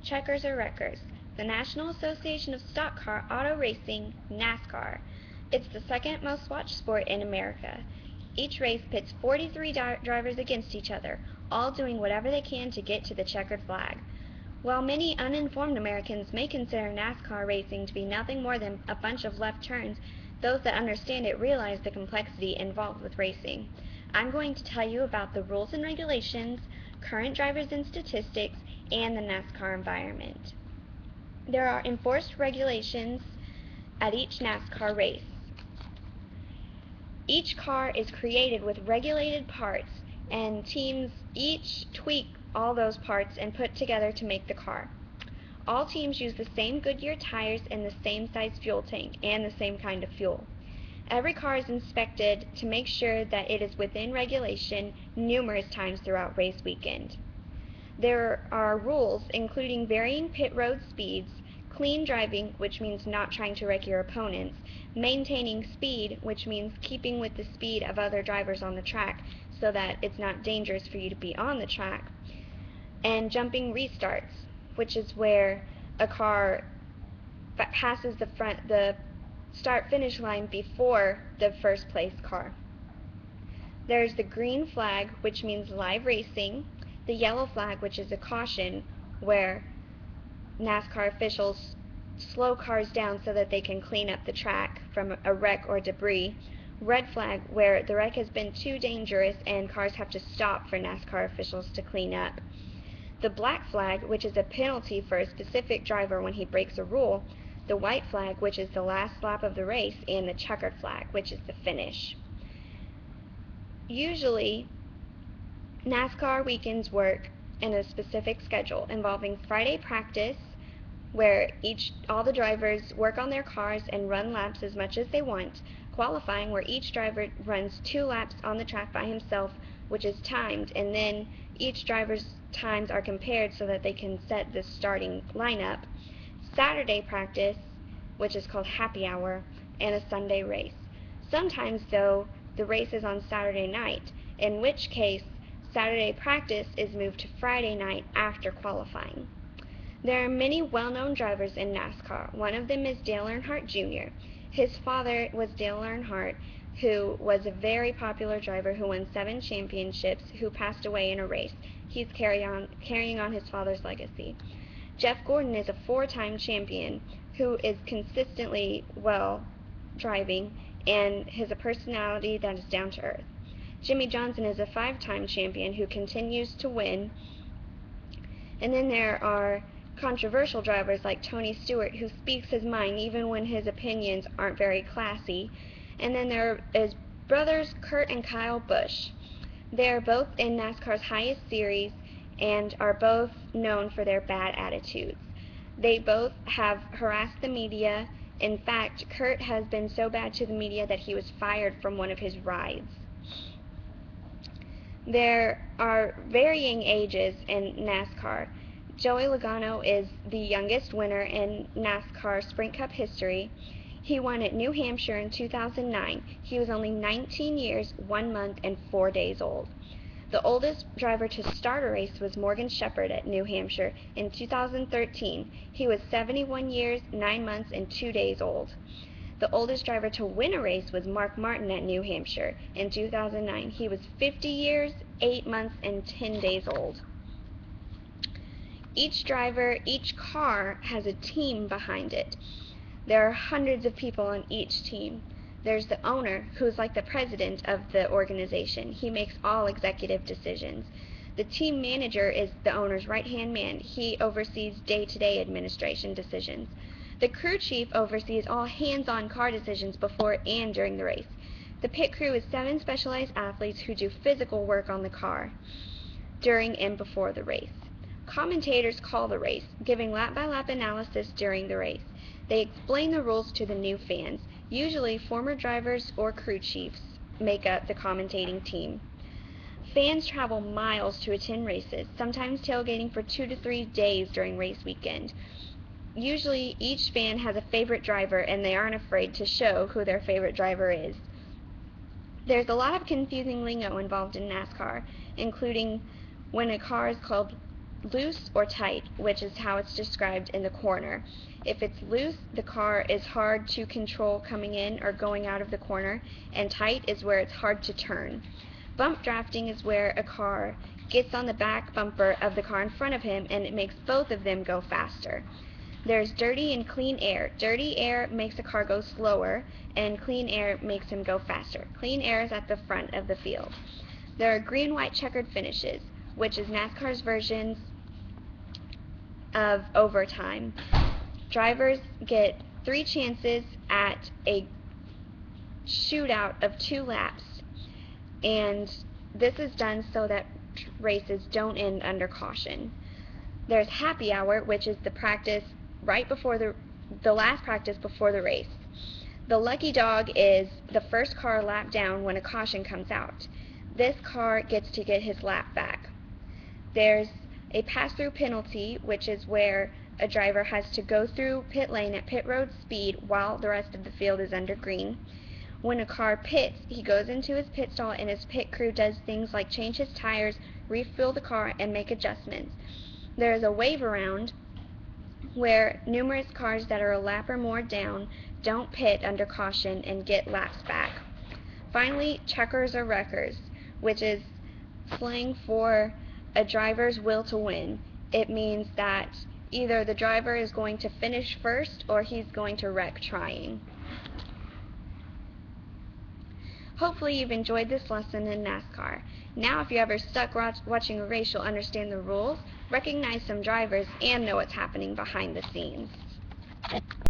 checkers or wreckers, the National Association of Stock Car Auto Racing, NASCAR. It's the second most watched sport in America. Each race pits 43 drivers against each other, all doing whatever they can to get to the checkered flag. While many uninformed Americans may consider NASCAR racing to be nothing more than a bunch of left turns, those that understand it realize the complexity involved with racing. I'm going to tell you about the rules and regulations, current drivers and statistics, and the NASCAR environment. There are enforced regulations at each NASCAR race. Each car is created with regulated parts, and teams each tweak all those parts and put together to make the car. All teams use the same Goodyear tires and the same size fuel tank and the same kind of fuel. Every car is inspected to make sure that it is within regulation numerous times throughout race weekend. There are rules including varying pit road speeds, clean driving, which means not trying to wreck your opponents, maintaining speed, which means keeping with the speed of other drivers on the track so that it's not dangerous for you to be on the track, and jumping restarts, which is where a car passes the start-finish line before the first place car. There's the green flag, which means live racing, the yellow flag, which is a caution, where NASCAR officials slow cars down so that they can clean up the track from a wreck or debris, red flag, where the wreck has been too dangerous and cars have to stop for NASCAR officials to clean up, the black flag, which is a penalty for a specific driver when he breaks a rule, the white flag, which is the last lap of the race, and the checkered flag, which is the finish. Usually, NASCAR weekends work in a specific schedule involving Friday practice, where all the drivers work on their cars and run laps as much as they want, qualifying, where each driver runs 2 laps on the track by himself, which is timed, and then each driver's times are compared so that they can set the starting lineup, Saturday practice, which is called happy hour, and a Sunday race. Sometimes, though, the race is on Saturday night, in which case Saturday practice is moved to Friday night after qualifying. There are many well-known drivers in NASCAR. One of them is Dale Earnhardt Jr. His father was Dale Earnhardt, who was a very popular driver who won 7 championships, who passed away in a race. He's carrying on his father's legacy. Jeff Gordon is a 4-time champion who is consistently well driving and has a personality that is down to earth. Jimmie Johnson is a 5-time champion who continues to win. And then there are controversial drivers like Tony Stewart, who speaks his mind even when his opinions aren't very classy. And then there is brothers Kurt and Kyle Busch. They are both in NASCAR's highest series and are both known for their bad attitudes. They both have harassed the media. In fact, Kurt has been so bad to the media that he was fired from one of his rides. There are varying ages in NASCAR. Joey Logano is the youngest winner in NASCAR Sprint Cup history. He won at New Hampshire in 2009. He was only 19 years, 1 month, and 4 days old. The oldest driver to start a race was Morgan Shepherd at New Hampshire in 2013. He was 71 years, 9 months, and 2 days old. The oldest driver to win a race was Mark Martin at New Hampshire in 2009. He was 50 years, 8 months, and 10 days old. Each driver, each car has a team behind it. There are hundreds of people on each team. There's the owner, who's like the president of the organization. He makes all executive decisions. The team manager is the owner's right-hand man. He oversees day-to-day administration decisions. The crew chief oversees all hands-on car decisions before and during the race. The pit crew is 7 specialized athletes who do physical work on the car during and before the race. Commentators call the race, giving lap-by-lap analysis during the race. They explain the rules to the new fans. Usually, former drivers or crew chiefs make up the commentating team. Fans travel miles to attend races, sometimes tailgating for 2 to 3 days during race weekend. Usually, each fan has a favorite driver, and they aren't afraid to show who their favorite driver is. There's a lot of confusing lingo involved in NASCAR, including when a car is called loose or tight, which is how it's described in the corner. If it's loose, the car is hard to control coming in or going out of the corner, and tight is where it's hard to turn. Bump drafting is where a car gets on the back bumper of the car in front of him and it makes both of them go faster. There's dirty and clean air. Dirty air makes a car go slower, and clean air makes him go faster. Clean air is at the front of the field. There are green, white, checkered finishes, which is NASCAR's versions of overtime. Drivers get 3 chances at a shootout of 2 laps, and this is done so that races don't end under caution. There's happy hour, which is the practice right before the last practice before the race. The lucky dog is the first car lap down when a caution comes out. This car gets to get his lap back. There's a pass-through penalty, which is where a driver has to go through pit lane at pit road speed while the rest of the field is under green. When a car pits, he goes into his pit stall and his pit crew does things like change his tires, refuel the car, and make adjustments. There is a wave around where numerous cars that are a lap or more down don't pit under caution and get laps back. Finally, checkers or wreckers, which is slang for a driver's will to win. It means that either the driver is going to finish first or he's going to wreck trying. Hopefully you've enjoyed this lesson in NASCAR. Now if you're ever stuck watching a race, you'll understand the rules, recognize some drivers, and know what's happening behind the scenes.